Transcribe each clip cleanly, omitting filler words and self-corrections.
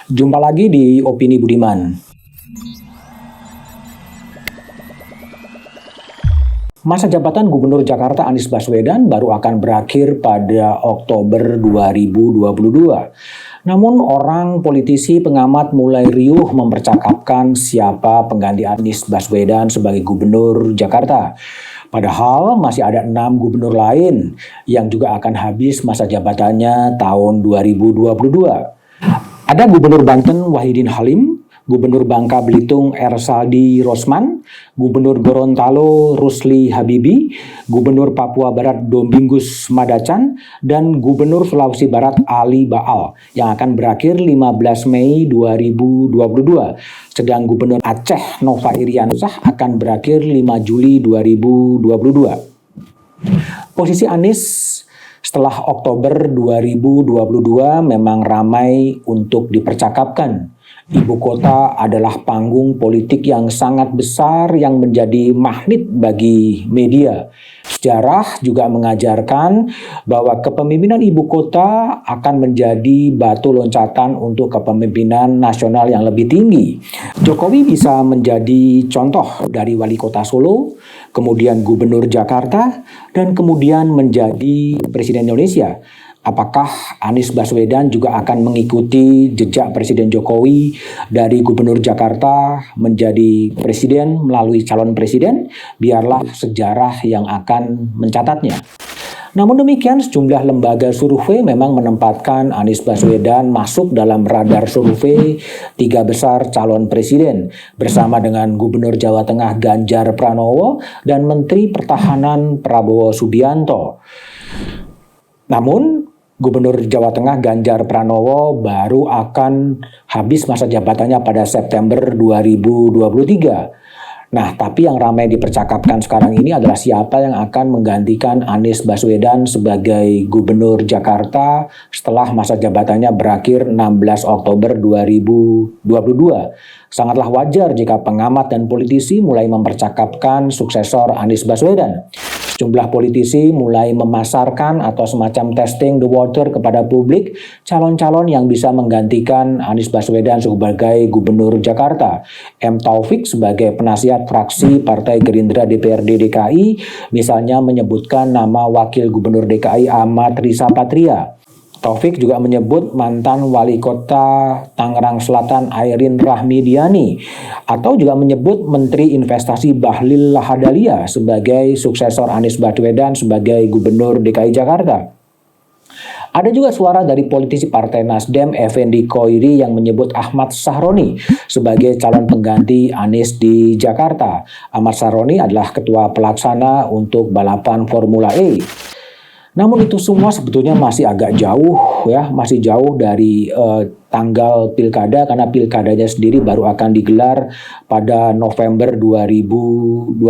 Jumpa lagi di Opini Budiman. Masa jabatan Gubernur Jakarta Anies Baswedan baru akan berakhir pada Oktober 2022. Namun orang politisi pengamat mulai riuh mempercakapkan siapa pengganti Anies Baswedan sebagai Gubernur Jakarta. Padahal masih ada 6 gubernur lain yang juga akan habis masa jabatannya tahun 2022. Ada Gubernur Banten Wahidin Halim, Gubernur Bangka Belitung Ersaldi Rosman, Gubernur Gorontalo Rusli Habibi, Gubernur Papua Barat Domingus Madacan, dan Gubernur Sulawesi Barat Ali Baal yang akan berakhir 15 Mei 2022. Sedang Gubernur Aceh Nova Iriansah akan berakhir 5 Juli 2022. Posisi Anies setelah Oktober 2022 memang ramai untuk dipercakapkan. Ibu kota adalah panggung politik yang sangat besar yang menjadi magnet bagi media. Sejarah juga mengajarkan bahwa kepemimpinan ibu kota akan menjadi batu loncatan untuk kepemimpinan nasional yang lebih tinggi. Jokowi bisa menjadi contoh dari wali kota Solo, kemudian gubernur Jakarta, dan kemudian menjadi presiden Indonesia. Apakah Anies Baswedan juga akan mengikuti jejak Presiden Jokowi dari Gubernur Jakarta menjadi presiden melalui calon presiden? Biarlah sejarah yang akan mencatatnya. Namun demikian, sejumlah lembaga survei memang menempatkan Anies Baswedan masuk dalam radar survei 3 besar calon presiden bersama dengan Gubernur Jawa Tengah Ganjar Pranowo dan Menteri Pertahanan Prabowo Subianto. Namun, Gubernur Jawa Tengah Ganjar Pranowo baru akan habis masa jabatannya pada September 2023. Nah, tapi yang ramai dipercakapkan sekarang ini adalah siapa yang akan menggantikan Anies Baswedan sebagai Gubernur Jakarta setelah masa jabatannya berakhir 16 Oktober 2022. Sangatlah wajar jika pengamat dan politisi mulai mempercakapkan suksesor Anies Baswedan. Sejumlah politisi mulai memasarkan atau semacam testing the water kepada publik calon-calon yang bisa menggantikan Anies Baswedan sebagai Gubernur Jakarta. M. Taufik sebagai penasihat fraksi Partai Gerindra DPRD DKI misalnya menyebutkan nama Wakil Gubernur DKI Ahmad Riza Patria. Taufik juga menyebut mantan wali kota Tangerang Selatan Airin Rahmidiani atau juga menyebut Menteri Investasi Bahlil Lahadalia sebagai suksesor Anies Baswedan sebagai Gubernur DKI Jakarta. Ada juga suara dari politisi Partai Nasdem Effendi Koiri yang menyebut Ahmad Sahroni sebagai calon pengganti Anies di Jakarta. Ahmad Sahroni adalah ketua pelaksana untuk balapan Formula E. Namun itu semua sebetulnya masih agak jauh ya, masih jauh dari tanggal pilkada karena pilkadanya sendiri baru akan digelar pada November 2024.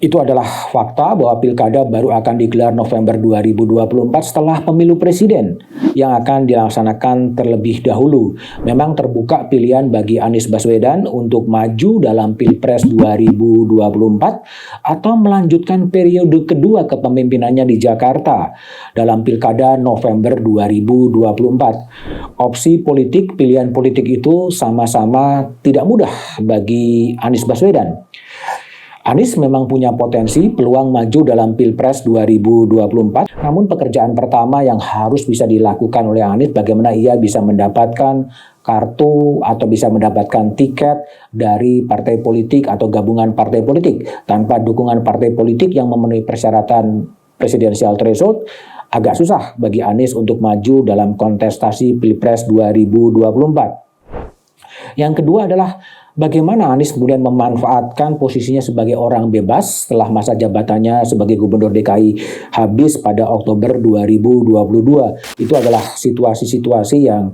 Itu adalah fakta bahwa pilkada baru akan digelar November 2024 setelah pemilu presiden yang akan dilaksanakan terlebih dahulu. Memang terbuka pilihan bagi Anies Baswedan untuk maju dalam Pilpres 2024 atau melanjutkan periode kedua kepemimpinannya di Jakarta dalam pilkada November 2024. Opsi politik, pilihan politik itu sama-sama tidak mudah bagi Anies Baswedan. Anies memang punya potensi peluang maju dalam Pilpres 2024, namun pekerjaan pertama yang harus bisa dilakukan oleh Anies bagaimana ia bisa mendapatkan kartu atau bisa mendapatkan tiket dari partai politik atau gabungan partai politik. Tanpa dukungan partai politik yang memenuhi persyaratan presidensial threshold, agak susah bagi Anies untuk maju dalam kontestasi Pilpres 2024. Yang kedua adalah bagaimana Anies kemudian memanfaatkan posisinya sebagai orang bebas setelah masa jabatannya sebagai Gubernur DKI habis pada Oktober 2022. Itu adalah situasi-situasi yang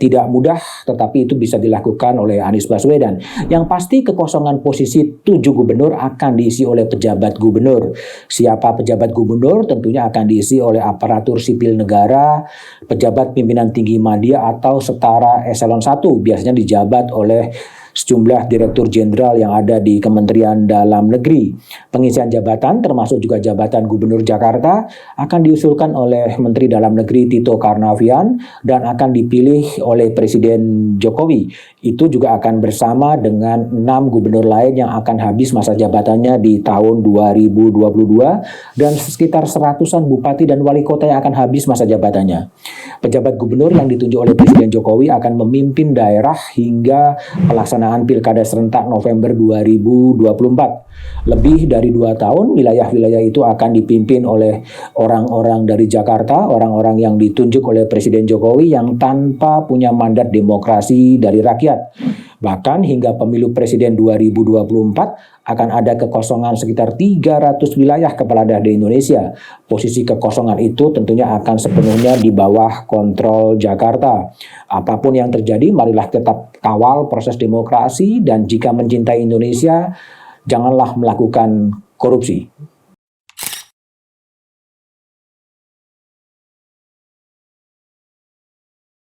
tidak mudah, tetapi itu bisa dilakukan oleh Anies Baswedan. Yang pasti kekosongan posisi 7 gubernur akan diisi oleh pejabat gubernur. Siapa pejabat gubernur? Tentunya akan diisi oleh aparatur sipil negara, pejabat pimpinan tinggi media atau setara eselon 1, biasanya dijabat oleh sejumlah direktur jenderal yang ada di Kementerian Dalam Negeri. Pengisian jabatan termasuk juga jabatan Gubernur Jakarta akan diusulkan oleh Menteri Dalam Negeri Tito Karnavian dan akan dipilih oleh Presiden Jokowi. Itu juga akan bersama dengan 6 gubernur lain yang akan habis masa jabatannya di tahun 2022 dan sekitar seratusan bupati dan wali kota yang akan habis masa jabatannya. Pejabat gubernur yang ditunjuk oleh Presiden Jokowi akan memimpin daerah hingga pelaksanaan Pilkada serentak November 2024. Lebih dari 2 tahun, wilayah-wilayah itu akan dipimpin oleh orang-orang dari Jakarta, orang-orang yang ditunjuk oleh Presiden Jokowi yang tanpa punya mandat demokrasi dari rakyat. Bahkan hingga pemilu presiden 2024 akan ada kekosongan sekitar 300 wilayah kepala daerah di Indonesia. Posisi kekosongan itu tentunya akan sepenuhnya di bawah kontrol Jakarta. Apapun yang terjadi, marilah tetap kawal proses demokrasi dan jika mencintai Indonesia, janganlah melakukan korupsi.